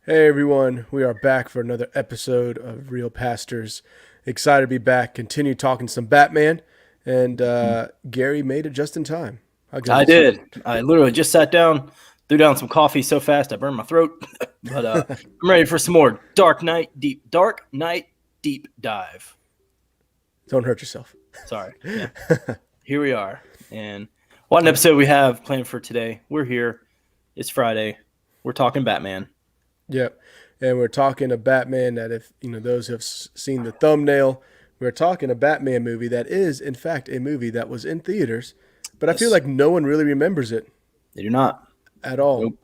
Hey everyone, we are back for another episode of Real Pastors. Excited to be back, continue talking some Batman, and Gary made it just in time. How good I is did. I literally just sat down, threw down some coffee so fast I burned my throat. But it? I'm ready for some more Dark Knight deep dive. Don't hurt yourself. Sorry. Yeah. Here we are. And what an episode we have planned for today. We're here. It's Friday. We're talking Batman. Yep, and we're talking a Batman that, if you know those who have seen the thumbnail, we're talking a Batman movie that is, in fact, a movie that was in theaters, but I feel Yes. like no one really remembers it They do not. at all. Nope.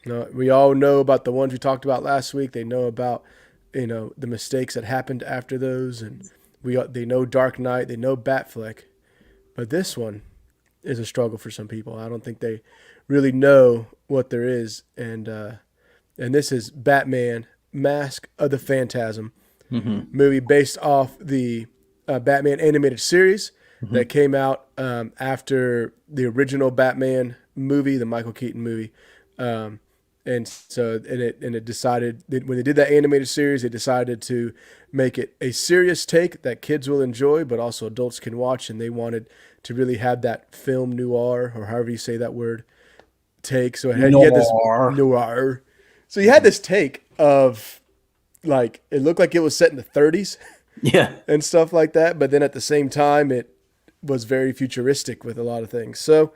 No, we all know about the ones we talked about last week. They know about the mistakes that happened after those, and they know Dark Knight, they know Batfleck, but this one is a struggle for some people. I don't think they really know what there is, and this is Batman: Mask of the Phantasm, Mm-hmm. movie based off the Batman animated series Mm-hmm. that came out after the original Batman movie, the Michael Keaton movie. Um, and it decided that when they did that animated series, they decided to make it a serious take that kids will enjoy, but also adults can watch. And they wanted to really have that film noir, or however you say that word, take. So you had this Noir. noir. So you had this take of, like, it looked like it was set in the 30s Yeah. and stuff like that, but then at the same time it was very futuristic with a lot of things. So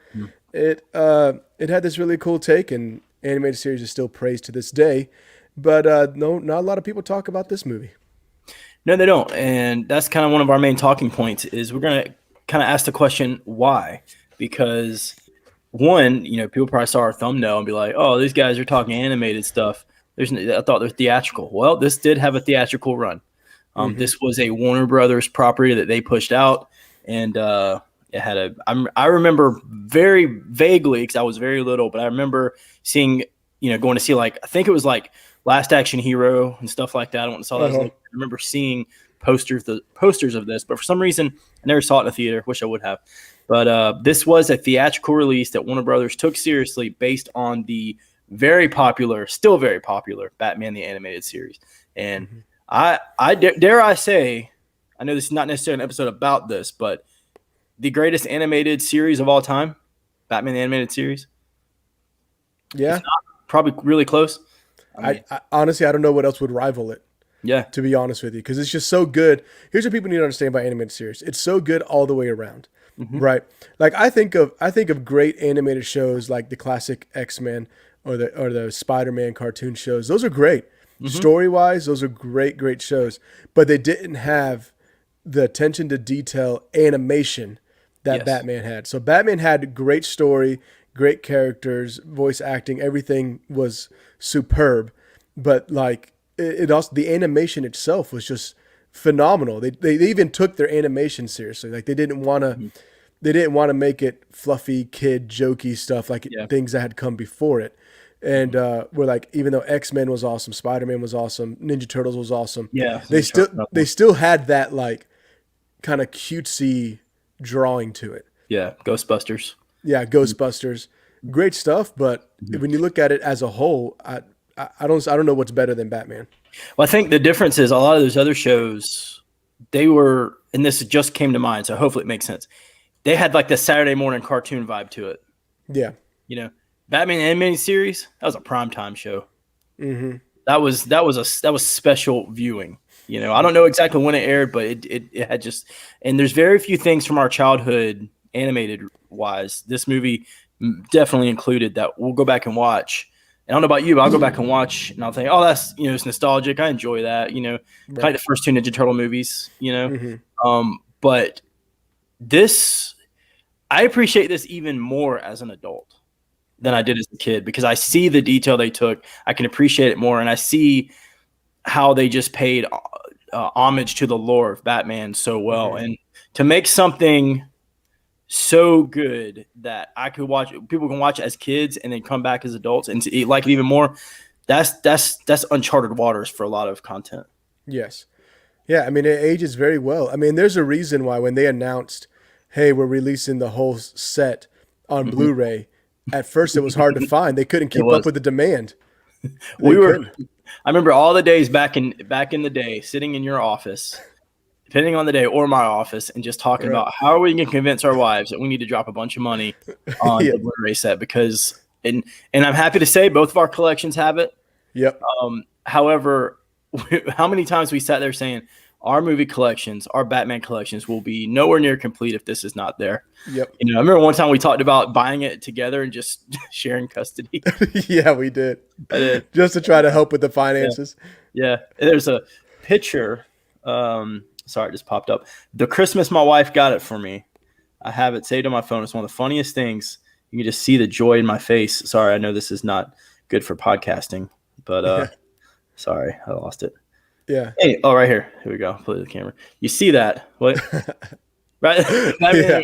it had this really cool take, and animated series is still praised to this day. But no, not a lot of people talk about this movie. No, they don't. And that's kind of one of our main talking points is we're going to kind of ask the question, why? Because one, people probably saw our thumbnail and be like, oh, these guys are talking animated stuff. I thought they're theatrical. Well, this did have a theatrical run. Hmm. This was a Warner Brothers property that they pushed out. And it had I remember very vaguely, because I was very little, but I remember seeing, going to see, like, I think it was like Last Action Hero and stuff like that. I went and saw that as a Uh-huh. little. I remember seeing posters of this, but for some reason I never saw it in a theater. Wish I would have. But this was a theatrical release that Warner Brothers took seriously, based on the still very popular Batman the Animated Series. And Hmm. I dare I say, I know this is not necessarily an episode about this, but the greatest animated series of all time, Batman the Animated Series. It's Yeah, not probably really close. I mean, I honestly I don't know what else would rival it, yeah. to be honest with you, because it's just so good. Here's what people need to understand about animated series: it's so good all the way around, Hmm. right? Like I think of great animated shows like the classic X-Men or the Spider-Man cartoon shows. Those are great. Hmm. Story wise, those are great shows, but they didn't have the attention to detail animation that Yes. Batman had. So Batman had great story, great characters, voice acting, everything was superb. But like it also, the animation itself was just phenomenal. They even took their animation seriously. Like Mhm. they didn't want to make it fluffy kid jokey stuff like Yeah. things that had come before it. And Mhm. we're like, even though X-Men was awesome, Spider-Man was awesome, Ninja Turtles was awesome, Yeah. they still they still had that, like, kind of cutesy drawing to it. Yeah. Ghostbusters. Yeah, Ghostbusters, great stuff. But Mhm. when you look at it as a whole, I don't know what's better than Batman. Well, I think the difference is a lot of those other shows, they were, and this just came to mind, so hopefully it makes sense. They had like the Saturday morning cartoon vibe to it. Yeah. You know, Batman animated series, that was a primetime show. Hmm. That was special viewing. I don't know exactly when it aired, but it had just, and there's very few things from our childhood animated wise. This movie definitely included that we'll go back and watch. And I don't know about you, but I'll go back and watch and I'll think, oh, that's, it's nostalgic. I enjoy that. Like Right. the first two Ninja Turtle movies. Hmm. But this, I appreciate this even more as an adult than I Right. did as a kid, because I see the detail they took. I can appreciate it more, and I see how they just paid homage to the lore of Batman so well, Hmm. and to make something so good that people can watch as kids and then come back as adults and to like it even more. That's uncharted waters for a lot of content. Yes. Yeah. I mean, it ages very well. I mean, there's a reason why when they announced, "Hey, we're releasing the whole set on Mhm. Blu-ray," at first it was hard to find. They couldn't It keep up was, with the demand. They couldn't. I remember all the days back in the day, sitting in your office, depending on the day, or my office, and just talking Right. about how are we going to convince our wives that we need to drop a bunch of money on Yeah. the Blu-ray set because, and I'm happy to say both of our collections have it. Yep. However, how many times we sat there saying our movie collections, our Batman collections will be nowhere near complete if this is not there. Yep. You know, I remember one time we talked about buying it together and just sharing custody. Yeah, we did. I did. Just to try to help with the finances. Yeah. There's a picture. Sorry, it just popped up. The Christmas my wife got it for me. I have it saved on my phone. It's one of the funniest things. You can just see the joy in my face. Sorry, I know this is not good for podcasting, but sorry, I lost it. Yeah. Hey, right here. Here we go. Play the camera. You see that? What? Right? Yeah.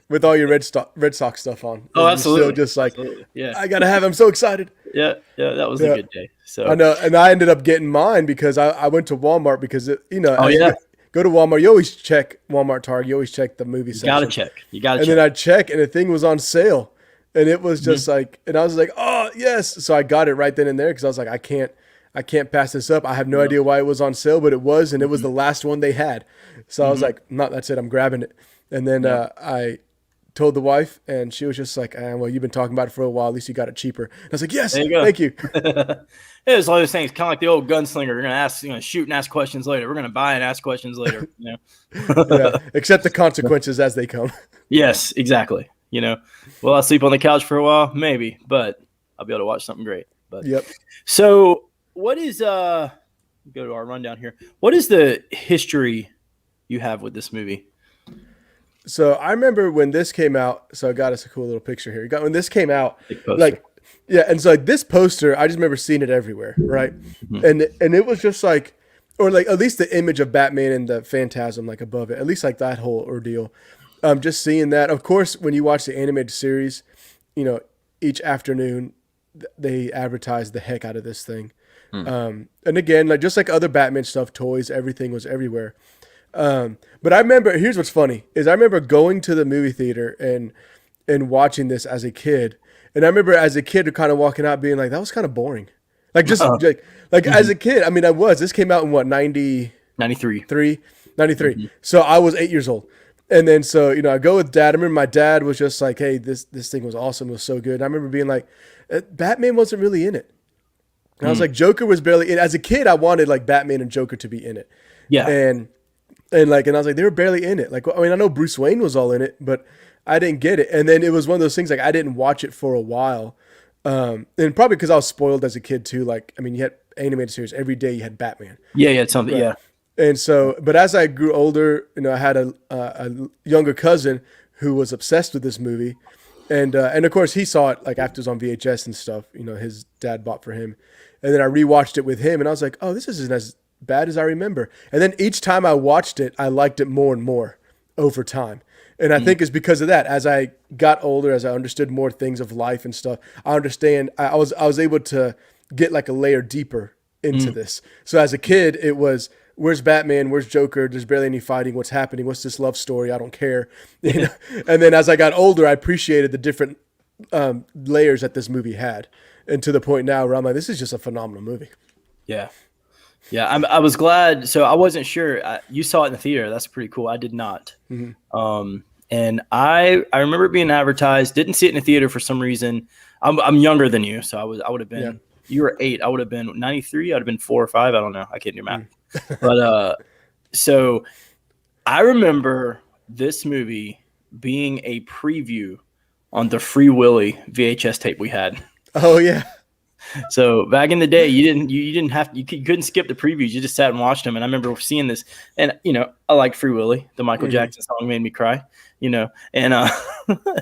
With all your Red Sox stuff on. Oh, You're absolutely. Still just like, absolutely. Yeah. I gotta have. I'm so excited. Yeah. That was a good day. So I know, and I ended up getting mine because I went to Walmart because Oh yeah. Go to Walmart. You always check Walmart, Target. You always check the movie section. Gotta check. You gotta And check. then I check, and the thing was on sale, and it was just like, and I was like, oh yes. So I got it right then and there because I was like, I can't pass this up. I have no idea why it was on sale, but it was, and it was the last one they had. So I was like, no, that's it. I'm grabbing it. And then I told the wife, and she was just like, well, you've been talking about it for a while. At least you got it cheaper. And I was like, yes, There you go. thank you. It was all those things, kind of like the old gunslinger. We're gonna shoot and ask questions later. We're gonna buy and ask questions later. You know? Yeah, accept the consequences as they come. Yes, exactly. You know, will I sleep on the couch for a while? Maybe, but I'll be able to watch something great. But Yep. So what is go to our rundown here. What is the history you have with this movie? So I remember when this came out. So I got us a cool little picture here. When this came out, Big poster. like, yeah, and so like this poster, I just remember seeing it everywhere, right? And it was just like, or like at least the image of Batman and the Phantasm like above it, at least like that whole ordeal. Just seeing that. Of course, when you watch the animated series, you know, each afternoon they advertise the heck out of this thing. And again, like just like other Batman stuff, toys, everything was everywhere. But I remember, here's what's funny is I remember going to the movie theater and watching this as a kid. And I remember as a kid kind of walking out being like, that was kind of boring. Like just like as a kid, I mean, this came out in what, 93. 93. So I was 8 years old. And then, so, you know, I go with dad. I remember my dad was just like, hey, this thing was awesome. It was so good. And I remember being like, Batman wasn't really in it. And I was like, Joker was barely in. As a kid, I wanted like Batman and Joker to be in it. Yeah. And I was like, they were barely in it. Like, I mean, I know Bruce Wayne was all in it, but I didn't get it. And then it was one of those things, like, I didn't watch it for a while. And probably because I was spoiled as a kid too. Like, I mean, you had animated series every day. You had Batman. Yeah, it's something. Right. Yeah. And so, but as I grew older, you know, I had a younger cousin who was obsessed with this movie. And of course he saw it like after it was on VHS and stuff, you know, his dad bought for him. And then I rewatched it with him and I was like, oh, this isn't as bad as I remember. And then each time I watched it, I liked it more and more over time. And I think it's because of that. As I got older, as I understood more things of life and stuff, I was able to get like a layer deeper into this. So as a kid, it was, where's Batman? Where's Joker? There's barely any fighting. What's happening? What's this love story? I don't care. You know? And then as I got older, I appreciated the different layers that this movie had. And to the point now where I'm like, this is just a phenomenal movie. Yeah. Yeah. I was glad. So I wasn't sure. You saw it in the theater. That's pretty cool. I did not. And I remember it being advertised. Didn't see it in the theater for some reason. I'm younger than you, so I would have been. Yeah. You were 8. I would have been 93. I'd have been 4 or 5. I don't know. I can't do math. But so I remember this movie being a preview on the Free Willy VHS tape we had. Oh yeah. So back in the day, you couldn't skip the previews. You just sat and watched them. And I remember seeing this, and you know, I like Free Willy. The Michael Jackson song made me cry. You know, and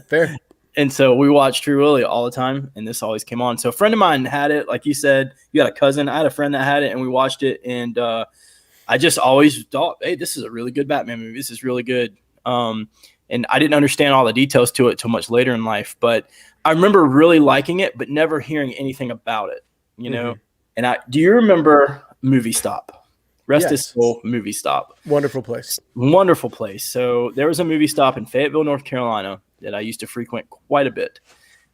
Fair. And so we watched Free Willy all the time, and this always came on. So a friend of mine had it, like you said. You had a cousin. I had a friend that had it, and we watched it. And I just always thought, hey, this is a really good Batman movie. This is really good. And I didn't understand all the details to it till much later in life, but I remember really liking it, but never hearing anything about it, you know? And do you remember Movie Stop? Rest his soul, Movie Stop. Wonderful place. Wonderful place. So there was a Movie Stop in Fayetteville, North Carolina that I used to frequent quite a bit.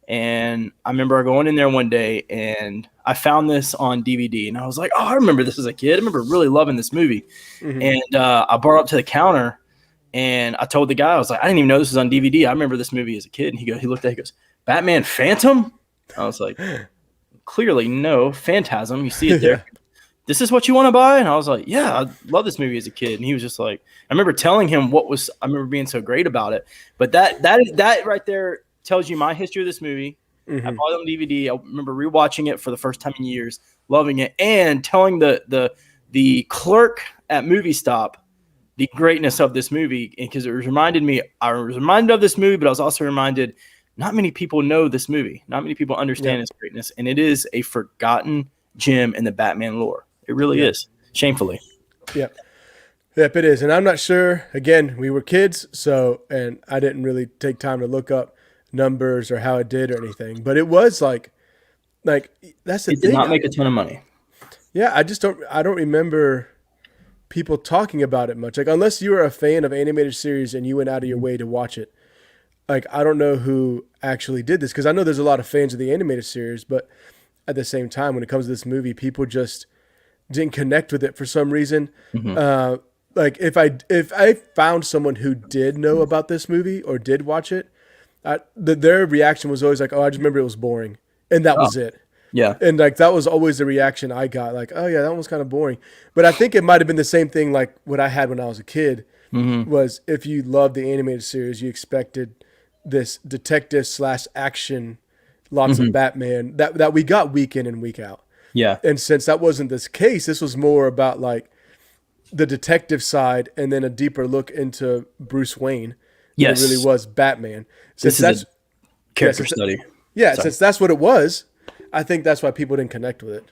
And I remember going in there one day and I found this on DVD, and I was like, oh, I remember this as a kid. I remember really loving this movie. Mm-hmm. And I brought it up to the counter, and I told the guy, I was like, I didn't even know this was on DVD. I remember this movie as a kid. And he looked at it, he goes, Batman Phantom? I was like, clearly no, Phantasm. You see it there. Yeah. This is what you want to buy? And I was like, yeah, I love this movie as a kid. And he was just like, I remember telling him I remember being so great about it. But that right there tells you my history of this movie. Mm-hmm. I bought it on DVD. I remember rewatching it for the first time in years, loving it, and telling the clerk at Movie Stop the greatness of this movie, because it reminded me. I was reminded of this movie, but I was also reminded not many people know this movie. Not many people understand its greatness, and it is a forgotten gem in the Batman lore. It really is, shamefully. Yep. Yep, it is. And I'm not sure. Again, we were kids, and I didn't really take time to look up numbers or how it did or anything. But it was like that's the It thing. did not make a ton of money. Yeah, I don't remember people talking about it much. Like, unless you were a fan of animated series and you went out of your way to watch it. Like, I don't know who actually did this, because I know there's a lot of fans of the animated series, but at the same time, when it comes to this movie, people just didn't connect with it for some reason. Mm-hmm. Like, if I found someone who did know about this movie or did watch it, their reaction was always like, "Oh, I just remember it was boring," and that was it. Yeah. And like that was always the reaction I got, like, "Oh yeah, that one was kind of boring." But I think it might have been the same thing like what I had when I was a kid. Mm-hmm. Was if you loved the animated series, you expected this detective / action, lots of Batman that we got week in and week out. Yeah. And since that wasn't this case, this was more about like the detective side and then a deeper look into Bruce Wayne than Yes. it really was Batman. This is a character study. Yeah, Sorry. since that's what it was, I think that's why people didn't connect with it.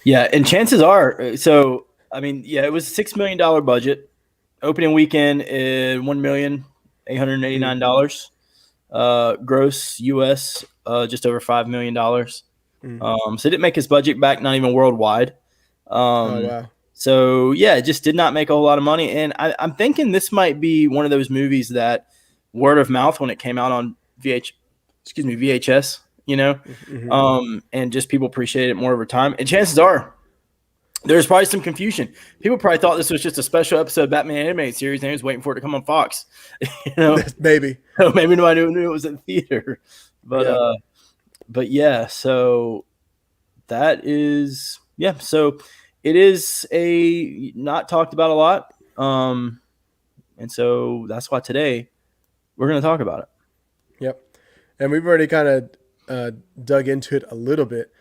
Yeah, and chances are, so I mean, yeah, it was a $6 million budget. Opening weekend is $1,889,000. Gross US just over $5 million. So it didn't make his budget back, not even worldwide. Oh wow. So yeah, it just did not make a whole lot of money. And I'm thinking this might be one of those movies that word of mouth when it came out on VHS, and just people appreciate it more over time. And chances are there's probably some confusion. People probably thought this was just a special episode of Batman animated series and they was waiting for it to come on Fox. Maybe. Maybe nobody knew it was in theater. But yeah, so that is so it is a not talked about a lot. And so that's why today we're going to talk about it. Yep. And we've already kind of dug into it a little bit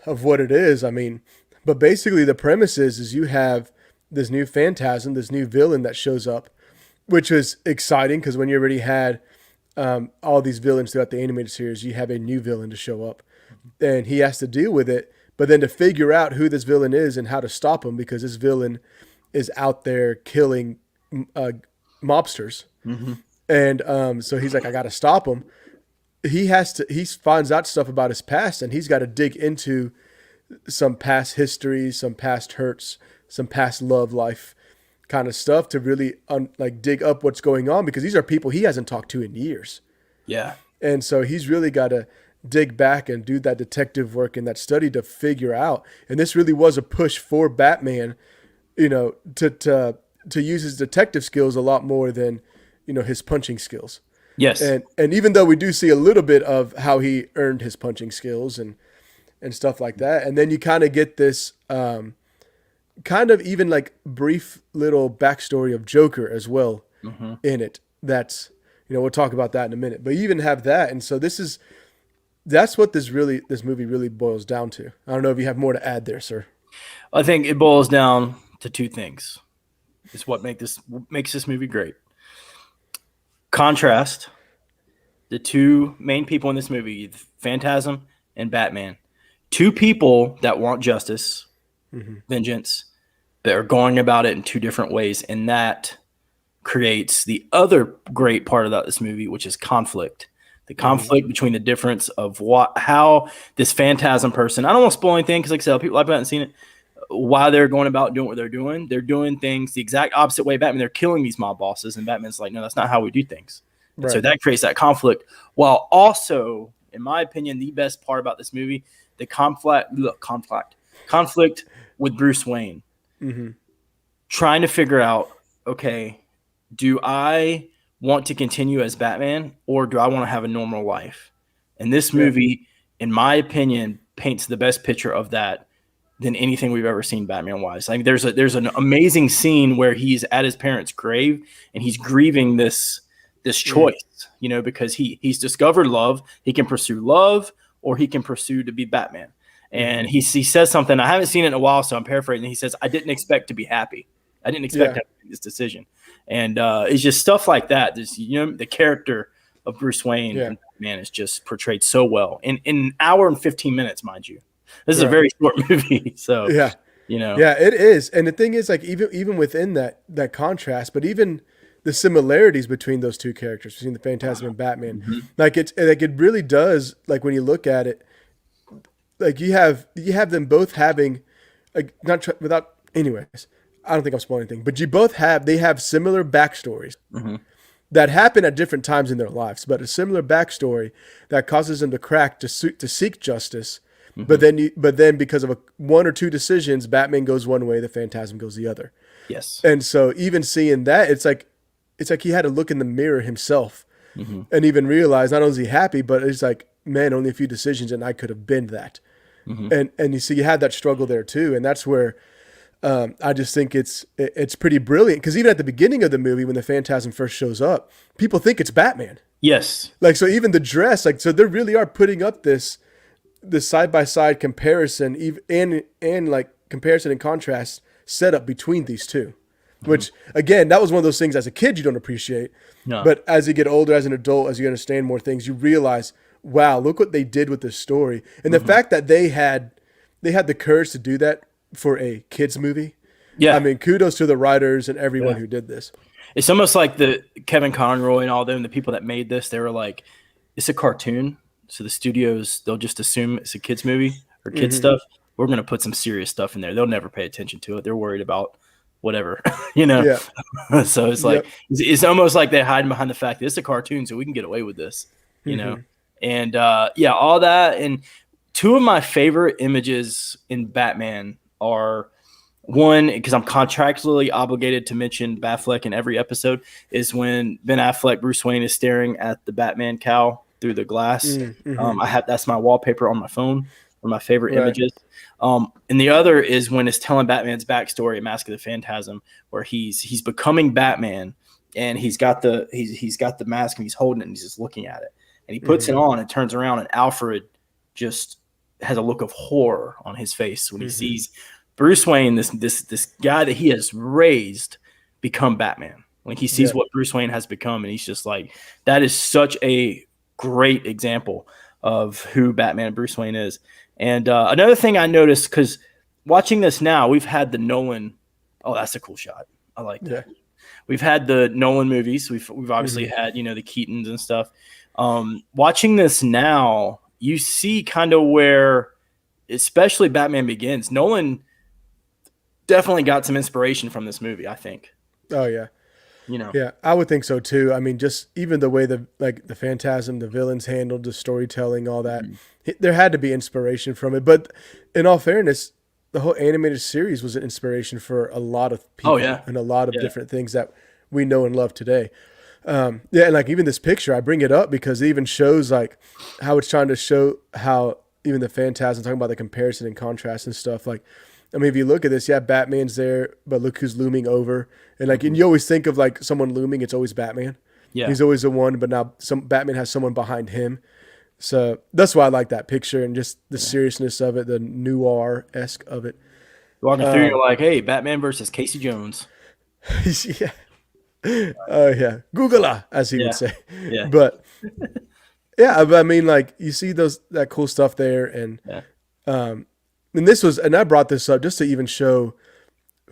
of what it is. I mean, but basically the premise is you have this new Phantasm, this new villain that shows up, which is exciting because when you already had all these villains throughout the animated series, you have a new villain to show up. And he has to deal with it, but then to figure out who this villain is and how to stop him, because this villain is out there killing mobsters. Mm-hmm. And so he's like, I got to stop him. He finds out stuff about his past, and he's got to dig into some past history, some past hurts, some past love life kind of stuff to really dig up what's going on, because these are people he hasn't talked to in years. Yeah. And so he's really got to dig back and do that detective work and that study to figure out. And this really was a push for Batman, to use his detective skills a lot more than, his punching skills. Yes. And even though we do see a little bit of how he earned his punching skills and stuff like that, and then you kind of get this kind of even like brief little backstory of Joker as well in it. That's, we'll talk about that in a minute, but you even have that. And so that's what this movie really boils down to. I don't know if you have more to add there, sir. I think it boils down to two things. It's what makes this movie great. Contrast the two main people in this movie, Phantasm and Batman. Two people that want justice, vengeance, that are going about it in two different ways. And that creates the other great part about this movie, which is conflict. The conflict between the difference of how this Phantasm person, I don't want to spoil anything because, like I said, people haven't seen it, why they're going about doing what they're doing. They're doing things the exact opposite way Batman. They're killing these mob bosses, and Batman's like, no, that's not how we do things. Right. So that creates that conflict, while also, in my opinion, the best part about this movie, the conflict with Bruce Wayne, Mm-hmm. trying to figure out, okay, do I want to continue as Batman or do I want to have a normal life? And this Yeah. movie, in my opinion, paints the best picture of that than anything we've ever seen Batman wise. Like there's an amazing scene where he's at his parents' grave and he's grieving this Mm. choice, because he's discovered love. He can pursue love or he can pursue to be Batman. Mm-hmm. And he says something, I haven't seen it in a while, so I'm paraphrasing. He says, I didn't expect to be happy. I didn't expect Yeah. to make this decision. And it's just stuff like that. This, the character of Bruce Wayne Yeah. and Batman is just portrayed so well in an hour and 15 minutes, mind you. This is a Right. very short movie. So, Yeah. you know, Yeah, it is. And the thing is, like, even within that contrast, but even the similarities between those two characters, between the Phantasm and Batman, Mhm. like it really does, like when you look at it, like you have them both having, like, without anyways, I don't think I'm spoiling anything, but they have similar backstories Mhm. that happen at different times in their lives, but a similar backstory that causes them to crack to seek justice. But Mhm. then because of one or two decisions, Batman goes one way, the Phantasm goes the other. Yes. And so even seeing that, it's like he had to look in the mirror himself Mhm. and even realize not only is he happy, but it's like, man, only a few decisions and I could have been that. Mhm. And you see, you had that struggle there too, and that's where I just think it's pretty brilliant because even at the beginning of the movie, when the Phantasm first shows up, people think it's Batman. Yes. Like, so even the dress, like, so they really are putting up this side by side comparison, and like comparison and contrast setup between these two. Which again, that was one of those things as a kid you don't appreciate, No. but as you get older, as an adult, as you understand more things, you realize, wow, look what they did with this story, and the fact that they had the courage to do that for a kids movie. I Yeah. mean, kudos to the writers and everyone Yeah. who did this. It's almost like the Kevin Conroy and all them, the people that made this, they were like, it's a cartoon. So the studios, they'll just assume it's a kids movie or kids Hmm. stuff. We're going to put some serious stuff in there. They'll never pay attention to it. They're worried about whatever, you know? Yeah. So it's like, Yep. it's almost like they're hiding behind the fact that it's a cartoon, so we can get away with this, you know? Hmm. And yeah, all that. And two of my favorite images in Batman are one, because I'm contractually obligated to mention Batfleck in every episode, is when Ben Affleck, Bruce Wayne, is staring at the Batman cowl through the glass. Mm-hmm. That's my wallpaper on my phone, one of my favorite Right. images. And the other is when it's telling Batman's backstory at Mask of the Phantasm, where he's becoming Batman, and he's got the mask and he's holding it and he's just looking at it, and he puts Hmm. it on and turns around, and Alfred just has a look of horror on his face when he Hmm. sees Bruce Wayne, this guy that he has raised, become Batman. Like he sees Yeah. what Bruce Wayne has become, and he's just like, that is such a great example of who Batman and Bruce Wayne is. And another thing I noticed, because watching this now, we've had the Nolan. Oh, that's a cool shot. I like that. Yeah. We've had the Nolan movies. We've obviously Hmm. had the Keatons and stuff. Watching this now, you see kind of where, especially Batman Begins, Nolan definitely got some inspiration from this movie, I think. Oh yeah. You know. Yeah, I would think so too. I mean, just even the way the Phantasm, the villains handled the storytelling, all that, Mhm. there had to be inspiration from it. But in all fairness, the whole animated series was an inspiration for a lot of Oh people yeah. and a lot of Yeah. different things that we know and love today. Yeah, and like even this picture, I bring it up because it even shows like how it's trying to show how even the Phantasm, talking about the comparison and contrast and stuff. Like, I mean, if you look at this, yeah, Batman's there, but look who's looming over, and like, and you always think of like someone looming, it's always Batman. Yeah. He's always the one, but now Batman has someone behind him. So that's why I like that picture and just the seriousness of it, the noir-esque of it. Walking through, you're like, hey, Batman versus Casey Jones. Yeah. Oh yeah, Googler, as he Yeah. would say. Yeah. But yeah, but I mean, like you see that cool stuff there, and Yeah. and this was, and I brought this up just to even show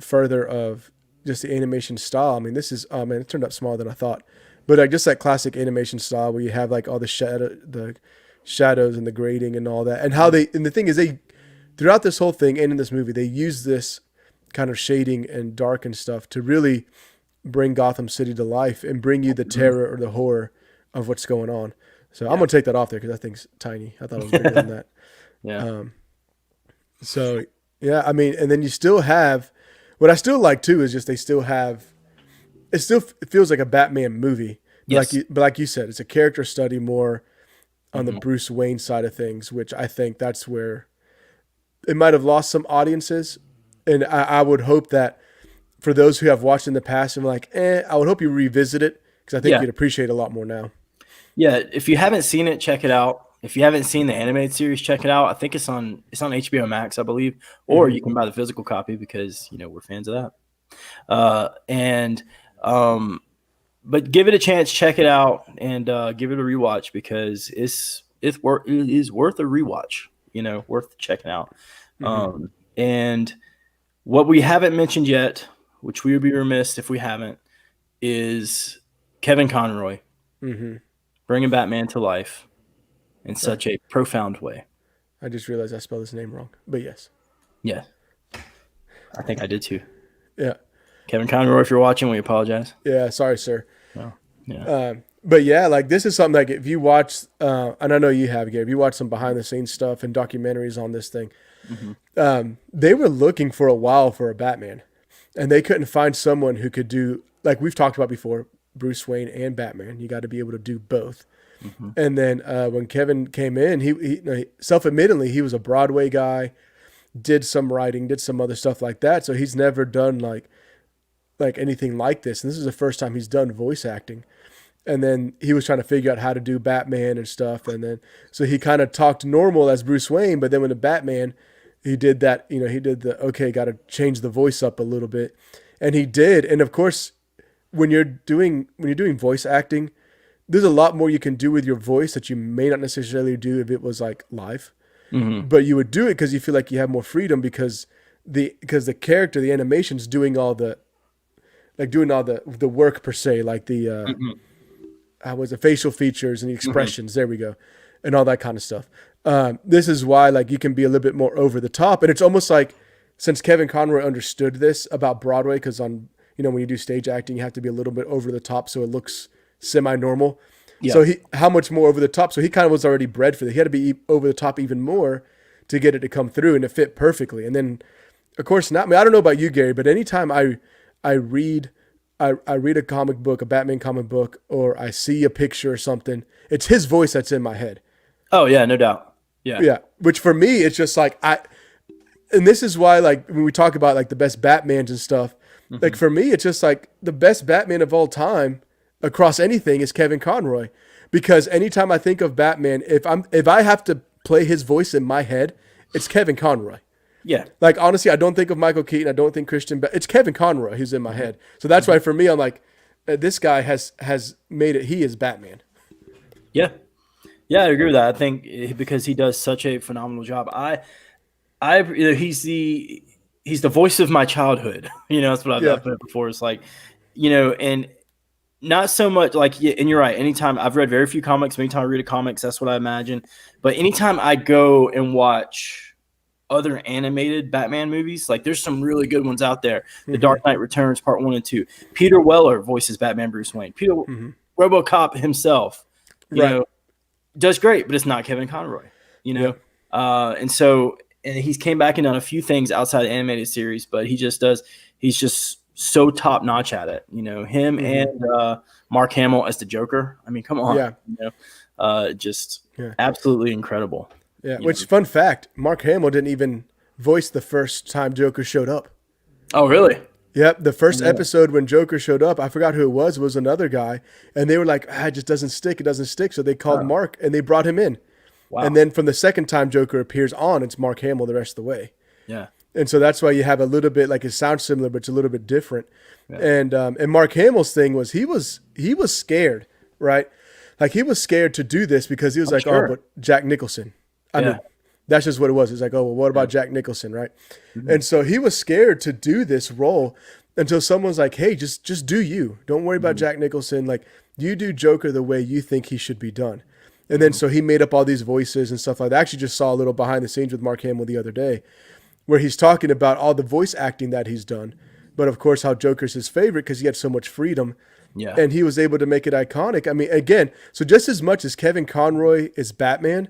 further of just the animation style. I mean, this is, oh man, it turned out smaller than I thought, but like just that classic animation style where you have like all the shadows and the grading and all that, and how and the thing is they throughout this whole thing and in this movie they use this kind of shading and dark and stuff to really bring Gotham City to life and bring you the terror or the horror of what's going on. So I'm gonna take that off there because that thing's tiny. I thought it was bigger than that. Yeah. So yeah, I mean, and then you still have what I still like too is just they still have it still feels like a Batman movie, Yes. but like you said, it's a character study more on the Hmm. Bruce Wayne side of things, which I think that's where it might have lost some audiences. And I would hope that for those who have watched in the past and like, I would hope you revisit it because I think Yeah. you'd appreciate it a lot more now. Yeah. If you haven't seen it, check it out. If you haven't seen the animated series, check it out. I think it's on HBO Max, I believe, or Mm-hmm. you can buy the physical copy because we're fans of that. And but give it a chance, check it out, and give it a rewatch because it is worth a rewatch. Worth checking out. Mm-hmm. And what we haven't mentioned yet, which we would be remiss if we haven't, is Kevin Conroy Mm-hmm. bringing Batman to life in Right. such a profound way. I just realized I spelled his name wrong, but yes. Yeah, I think I did too. Yeah. Kevin Conroy, if you're watching, we apologize. Yeah. Sorry, sir. Well, yeah. But yeah, like this is something like if you watch, and I know you have, Gabe, you watch some behind the scenes stuff and documentaries on this thing. Hmm. They were looking for a while for a Batman, and they couldn't find someone who could do like we've talked about before, Bruce Wayne and Batman. You got to be able to do both. Hmm. And then when Kevin came in, he self-admittedly he was a Broadway guy, did some writing, did some other stuff like that. So he's never done like anything like this, and this is the first time he's done voice acting. And then he was trying to figure out how to do Batman and stuff. And then so he kind of talked normal as Bruce Wayne, but then when the Batman, he did that. He did the okay, got to change the voice up a little bit, and he did. And of course, when you're doing voice acting, there's a lot more you can do with your voice that you may not necessarily do if it was like live. Hmm. But you would do it because you feel like you have more freedom because the character, the animation's doing all the doing all the work per se, like the Hmm. was the facial features and the expressions. There we go, and all that kind of stuff. This is why like you can be a little bit more over the top, and it's almost like since Kevin Conroy understood this about Broadway, because on when you do stage acting, you have to be a little bit over the top so it looks semi-normal. Yeah. So how much more over the top? So he kind of was already bred for that. He had to be over the top even more to get it to come through and to fit perfectly. And then, of course, not me. I don't know about you, Gary, but anytime I read I read a comic book, a Batman comic book, or I see a picture or something, it's his voice that's in my head. Oh yeah, no doubt. Yeah. Yeah, which for me, it's just like and this is why like when we talk about like the best Batmans and stuff, like Hmm. for me, it's just like the best Batman of all time across anything is Kevin Conroy, because anytime I think of Batman, if I have to play his voice in my head, it's Kevin Conroy. Yeah. Like honestly, I don't think of Michael Keaton. I don't think Christian. But it's Kevin Conroy who's in my Hmm. head. So that's Hmm. why for me, I'm like, this guy has made it. He is Batman. Yeah. Yeah, I agree with that. I think because he does such a phenomenal job. He's the voice of my childhood. That's what Yeah. I've put it before. It's like, and not so much like, yeah, and you're right. Anytime I've read very few comics, anytime I read a comics, that's what I imagine. But anytime I go and watch other animated Batman movies, like there's some really good ones out there. The Hmm. Dark Knight Returns Part 1 and 2. Peter Weller voices Batman Bruce Wayne. Peter Hmm. RoboCop himself, you Right. know, does great, but it's not Kevin Conroy, you Yeah. know? And he's came back and done a few things outside the animated series, but he's just so top notch at it. Him Hmm. and Mark Hamill as the Joker. I mean, come on, Yeah. just Yeah. absolutely incredible. Yeah. You Which know? fun fact? Mark Hamill didn't even voice the first time Joker showed up. Oh, really? Yep, the first Yeah. episode when Joker showed up, I forgot who it was another guy, and they were like, it just doesn't stick, it doesn't stick. So they called Oh, Mark and they brought him in. And wow. then from the second time Joker appears on, it's Mark Hamill the rest of the way. Yeah. And so that's why you have a little bit like it sounds similar, but it's a little bit different. Yeah. And Mark Hamill's thing was he was scared, right? Like he was scared to do this because he was I'm like, oh, sure. but Jack Nicholson. I Yeah. mean, that's just what it was. It's like, oh, well, what Yeah. about Jack Nicholson, right? Mhm. And so he was scared to do this role until someone's like, hey, just do you. Don't worry about Mhm. Jack Nicholson. Like you do Joker the way you think he should be done. And then Mhm. so he made up all these voices and stuff like that. I actually just saw a little behind the scenes with Mark Hamill the other day where he's talking about all the voice acting that he's done. But of course, how Joker's his favorite because he had so much freedom Yeah. and he was able to make it iconic. I mean, again, so just as much as Kevin Conroy is Batman,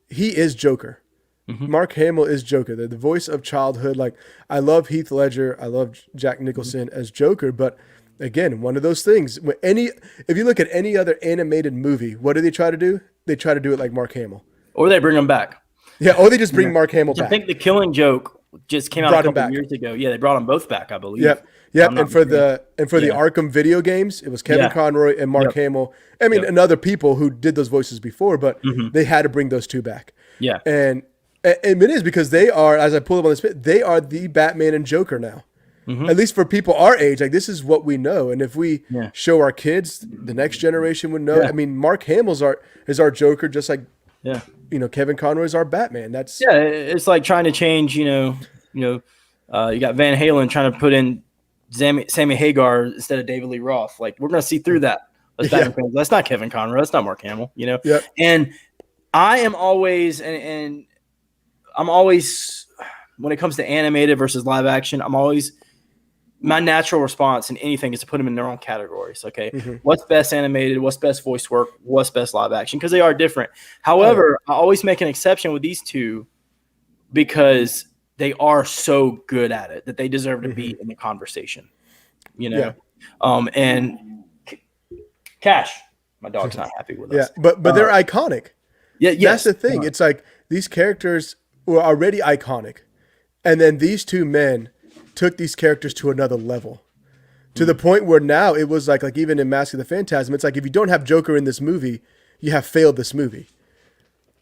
he is Joker. Hmm. Mark Hamill is Joker, the voice of childhood. Like, I love Heath Ledger, I love Jack Hmm. Nicholson as Joker, but again, one of those things. If you look at any other animated movie, what do they try to do? They try to do it like Mark Hamill. Or they bring them back. Yeah, or they just You bring know, Mark Hamill which I think back, the Killing Joke just came out a brought him couple back. years ago. Yeah, they brought them both back, I believe. Yep, If I'm yep. not And for mistaken. the Yeah, Arkham video games, it was Kevin yeah, Conroy and Mark yep, Hamill. I mean, yep. and other people who did those voices before, but Hmm. they had to bring those two back. Yeah. And and it is because they are, as I pull up on this bit, they are the Batman and Joker now. Hmm. At least for people our age, like this is what we know. And if we Yeah. show our kids, the next generation would know. Yeah. I mean, Mark Hamill's our Joker, just like Yeah. Kevin Conroy's our Batman. That's Yeah. It's like trying to change, you got Van Halen trying to put in Sammy Hagar instead of David Lee Roth. Like, we're going to see through that. That's yeah, Batman fans. That's not Kevin Conroy. That's not Mark Hamill, yep, And I am always, and I'm always, when it comes to animated versus live action, my natural response in anything is to put them in their own categories. Okay. mm-hmm. What's best animated? What's best voice work? What's best live action? Because they are different. Oh yeah, However, I always make an exception with these two because they are so good at it that they deserve to mm-hmm. be in the conversation, you Yeah, know? And Cash, my dog's not happy with yeah. us. But they're iconic. Yeah. That's Yes. the thing. It's like these characters were already iconic, and then these two men took these characters to another level. To the point where now it was like even in Mask of the Phantasm, it's like if you don't have Joker in this movie, you have failed this movie.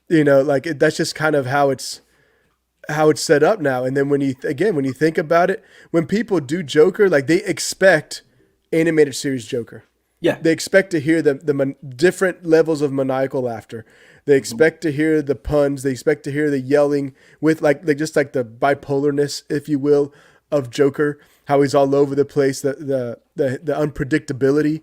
That's just kind of how it's set up now. And then when you think about it, when people do Joker, like they expect animated series Joker. Yeah. They expect to hear the different levels of maniacal laughter. They expect to hear the puns. They expect to hear the yelling with like just like the bipolarness, if you will, of Joker. How he's all over the place. The unpredictability.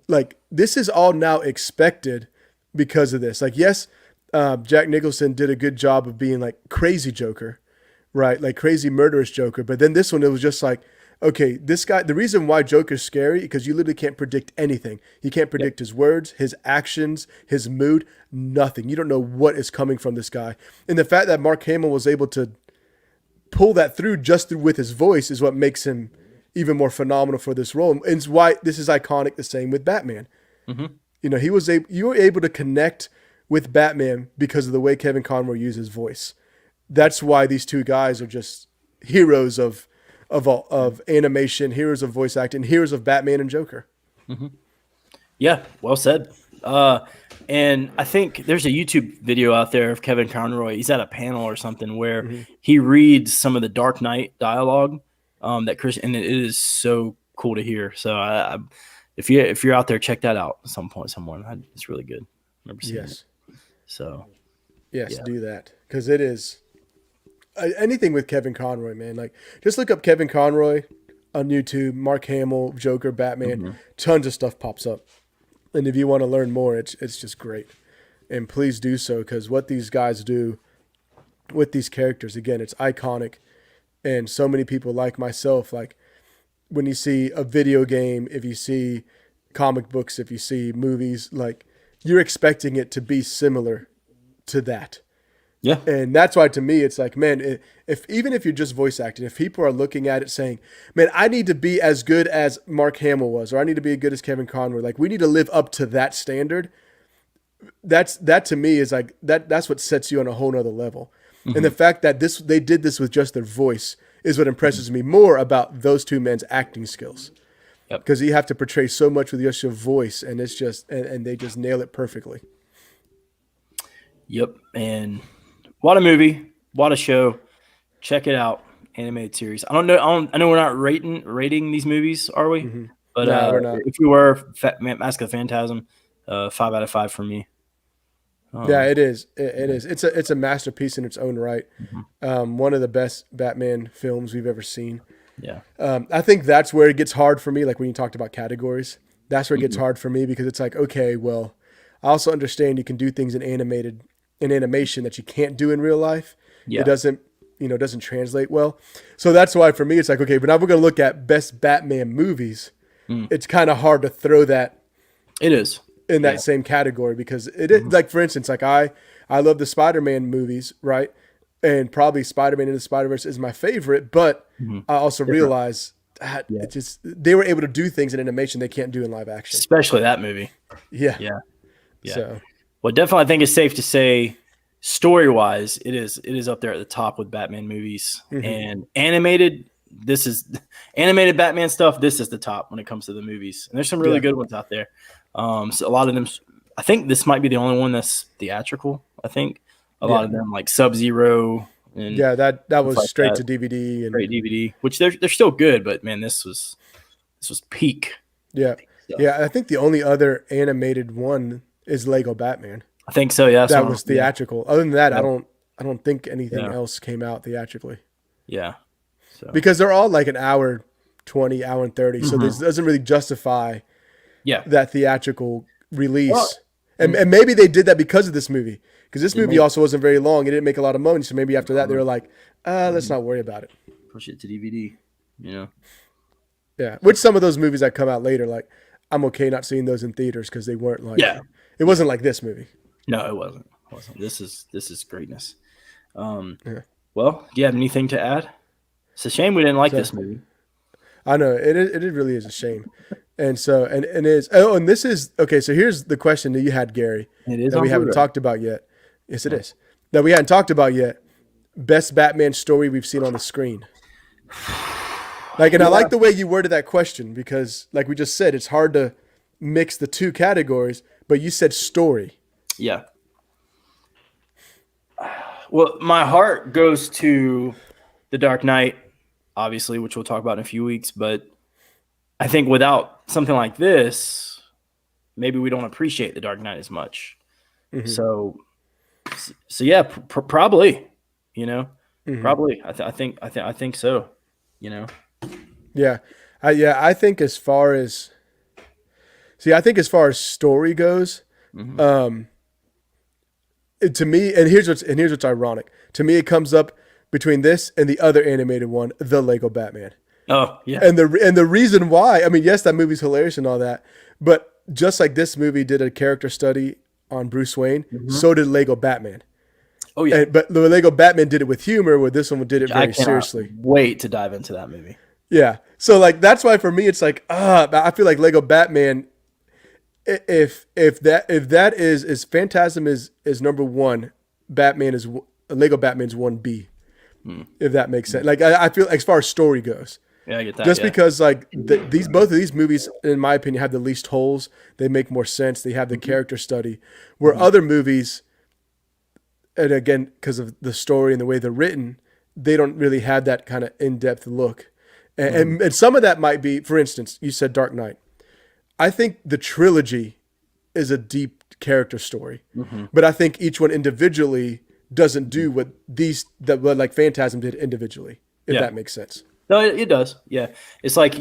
Like this is all now expected because of this. Like yes, Jack Nicholson did a good job of being like crazy Joker, right? Like crazy murderous Joker. But then this one, it was just like, okay, this guy, the reason why Joker's scary, because you literally can't predict anything. You can't Yep. predict his words, his actions, his mood, nothing. You don't know what is coming from this guy. And the fact that Mark Hamill was able to pull that through just with his voice is what makes him even more phenomenal for this role. And it's why this is iconic, the same with Batman. Mm-hmm. You were able to connect with Batman because of the way Kevin Conroy used his voice. That's why these two guys are just heroes of animation, heroes of voice acting, heroes of Batman and Joker. Mm-hmm. Yeah, well said. And I think there's a YouTube video out there of Kevin Conroy. He's at a panel or something where Mm-hmm. he reads some of the Dark Knight dialogue that Chris, and it is so cool to hear. So if you're out there, check that out at some point, someone. It's really good. I've never seen it. So Yes, yeah. do that because it is anything with Kevin Conroy, man. Like just look up Kevin Conroy on YouTube, Mark Hamill, Joker, Batman. Mm-hmm. Tons of stuff pops up. And if you want to learn more, it's just great. And please do so because what these guys do with these characters, again, it's iconic. And so many people like myself, like when you see a video game, if you see comic books, if you see movies, like you're expecting it to be similar to that. Yeah. And that's why to me, it's like, man, even if you're just voice acting, if people are looking at it saying, man, I need to be as good as Mark Hamill was, or I need to be as good as Kevin Conroy, like we need to live up to that standard. That to me is like, that's what sets you on a whole nother level. Mm-hmm. And the fact that they did this with just their voice is what impresses me more about those two men's acting skills. Yep. Because you have to portray so much with just your voice, and it's just, and they just nail it perfectly. Yep. And what a movie, what a show. Check it out. Animated series. I don't know. I know we're not rating these movies, are we? Mm-hmm. But No, we're not. if we were, Mask of the Phantasm, 5 out of 5 for me. Yeah, it is. It is. It's a masterpiece in its own right. Mm-hmm. One of the best Batman films we've ever seen. Yeah. I think that's where it gets hard for me. Like when you talked about categories, that's where it gets hard for me because it's like, okay, well, I also understand you can do things in animation that you can't do in real life. Yeah. It doesn't translate well. So that's why for me it's like, okay, but now we're gonna look at best Batman movies. It's kind of hard to throw that It is. in that same category because it is like, for instance, like I love the Spider-Man movies, right? and probably Spider-Man into the Spider-Verse is my favorite. But I also Different. realize that Yeah. it just they were able to do things in animation they can't do in live action. Especially that movie. Yeah. Yeah. Yeah. So Well, definitely, I think it's safe to say, story-wise, it is up there at the top with Batman movies. And animated, this is animated Batman stuff. This is the top when it comes to the movies, and there's some really yeah. good ones out there. So a lot of them, I think this might be the only one that's theatrical. I think a lot Yeah. of them, like Sub-Zero and Yeah, that stuff was like straight that, to DVD and great DVD, which they're still good, but man, this was peak yeah. stuff. Yeah, I think the only other animated one is Lego Batman. I think so. Yeah, That was yeah, theatrical. Other than that, yeah, I don't think anything yeah, else came out theatrically. yeah. So Because they're all like an hour 20, hour and 30. So this doesn't really justify yeah. that theatrical release. Well, And maybe they did that because of this movie. Because this movie may also wasn't very long. It didn't make a lot of money. So maybe after that, they were like, let's not worry about it. push it to DVD. You know. Yeah. Which some of those movies that come out later, like, I'm okay not seeing those in theaters because they weren't like, Yeah. it wasn't like this movie. No, it wasn't. It wasn't. This is greatness. Yeah. Well, do you have anything to add? It's a shame we didn't like So, this movie. I know it really is a shame. And so, and is, oh, and this is, okay, so here's the question that you had, Gary, It is that we on haven't Blu-ray. talked about yet. Yes, it is. That we hadn't talked about yet. Best Batman story we've seen on the screen. Like, and I like the way you worded that question because, like we just said, it's hard to mix the two categories, but you said story. Yeah. Well, my heart goes to The Dark Knight, obviously, which we'll talk about in a few weeks. But I think without something like this, maybe we don't appreciate The Dark Knight as much. So yeah, probably. You know, probably. I think so. You know. Yeah. I think as far as story goes, to me, and here's what's ironic. To me, it comes up between this and the other animated one, The Lego Batman. Oh yeah. And the reason why, I mean, yes, that movie's hilarious and all that, but just like this movie did a character study on Bruce Wayne, so did Lego Batman. Oh yeah. But the Lego Batman did it with humor, where this one did it I very cannot seriously. wait to dive into that movie. Yeah. So like that's why for me it's like I feel like Lego Batman. If that is Phantasm is number one, Batman is Lego Batman's 1B. If that makes sense. Like I feel as far as story goes. Yeah, I get that. Just yeah. because like both of these movies, in my opinion, have the least holes. They make more sense. They have the character study. Where other movies, and again because of the story and the way they're written, they don't really have that kind of in-depth look. And some of that might be, for instance, you said Dark Knight. I think the trilogy is a deep character story, but I think each one individually doesn't do what like Phantasm did individually. If that makes sense. No, it does. Yeah, it's like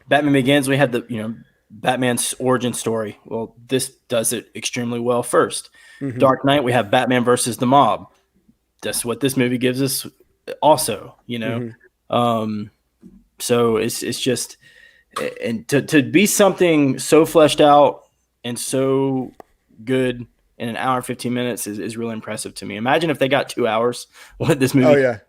Batman Begins. We had the Batman's origin story. Well, this does it extremely well first. Dark Knight. We have Batman versus the mob. That's what this movie gives us. Also, so it's just, and to be something so fleshed out and so good in an hour and 15 minutes is really impressive to me. Imagine if they got 2 hours with this movie. Oh yeah.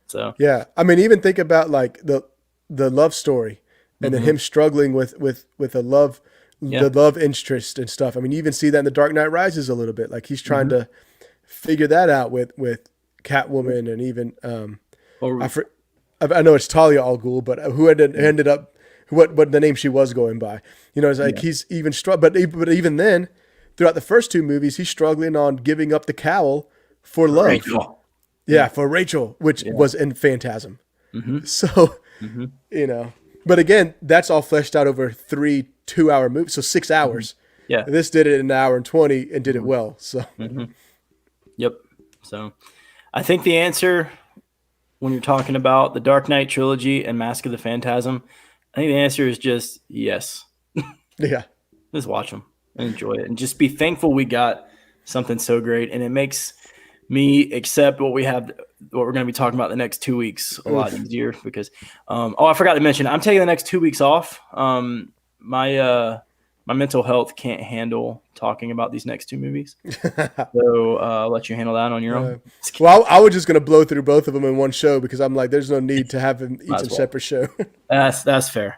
So yeah, I mean, even think about like the love story, and then him struggling with the love interest and stuff. I mean, you even see that in The Dark Knight Rises a little bit. Like he's trying to figure that out with Catwoman and even I know it's Talia al Ghul, but who ended up what the name she was going by. It's like he's even but even then, throughout the first two movies, he's struggling on giving up the cowl for love. Rachel. Yeah, for Rachel, which was in Phantasm. So, but again, that's all fleshed out over 3 2-hour movies, so 6 hours. Yeah. This did it in an hour and 20 and did it well. So, Yep. So, I think the answer when you're talking about the Dark Knight trilogy and Mask of the Phantasm, I think the answer is just yes. yeah. Just watch them and enjoy it, and just be thankful we got something so great, and it makes me accept what we're going to be talking about the next 2 weeks a lot easier because I forgot to mention I'm taking the next 2 weeks off. My my mental health can't handle talking about these next two movies. So I'll let you handle that on your own. Well, I was just going to blow through both of them in one show because I'm like, there's no need to have them each a separate show. That's fair.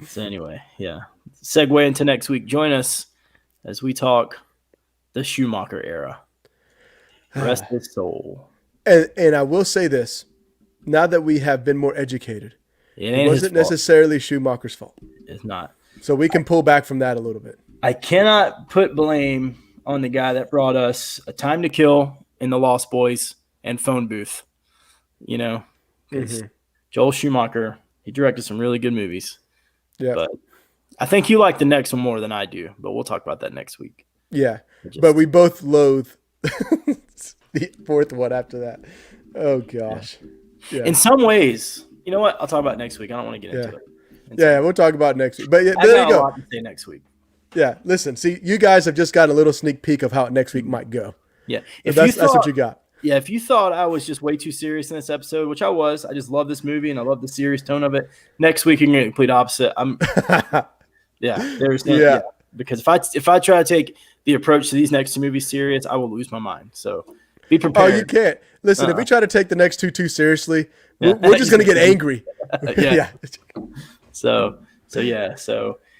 So anyway, yeah. Segue into next week. Join us as we talk the Schumacher era. Rest his soul. And I will say this. Now that we have been more educated, it wasn't necessarily Schumacher's fault. It's not. So we can pull back from that a little bit. I cannot put blame on the guy that brought us A Time to Kill in The Lost Boys and Phone Booth. You know, Joel Schumacher, he directed some really good movies. Yeah. But I think you like the next one more than I do, but we'll talk about that next week. Yeah. But we both loathe the fourth one after that. Oh, gosh. Yeah. In some ways, you know what? I'll talk about it next week. I don't want to get into it. Yeah, we'll talk about it next week. But yeah, there you go. A lot to say next week. Yeah, listen. See, you guys have just got a little sneak peek of how next week might go. Yeah, that's what you got. Yeah, if you thought I was just way too serious in this episode, which I was, I just love this movie and I love the serious tone of it. Next week you're going to complete opposite. Because if I try to take the approach to these next two movies serious, I will lose my mind. So be prepared. Oh, you can't. Listen, if we try to take the next two too seriously, we're just going to get angry. Yeah. So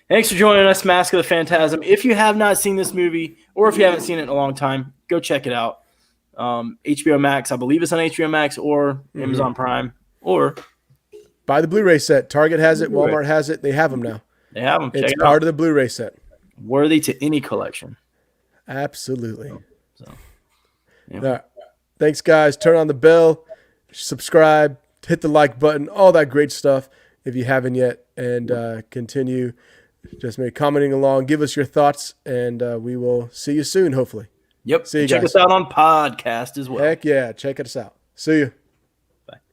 thanks for joining us, Mask of the Phantasm. If you have not seen this movie, or if you haven't seen it in a long time, go check it out. HBO Max, I believe it's on HBO Max or Amazon Prime, or buy the Blu-ray set. Target has it, Walmart has it. They have them now. They have them. It's part of the Blu-ray set. Worthy to any collection. Absolutely. So yeah. All right. Thanks, guys. Turn on the bell, subscribe, hit the like button, all that great stuff if you haven't yet, and continue just maybe commenting along. Give us your thoughts, and we will see you soon, hopefully. Yep. See you Check guys. us out on podcast as well. Heck yeah. Check us out. See you.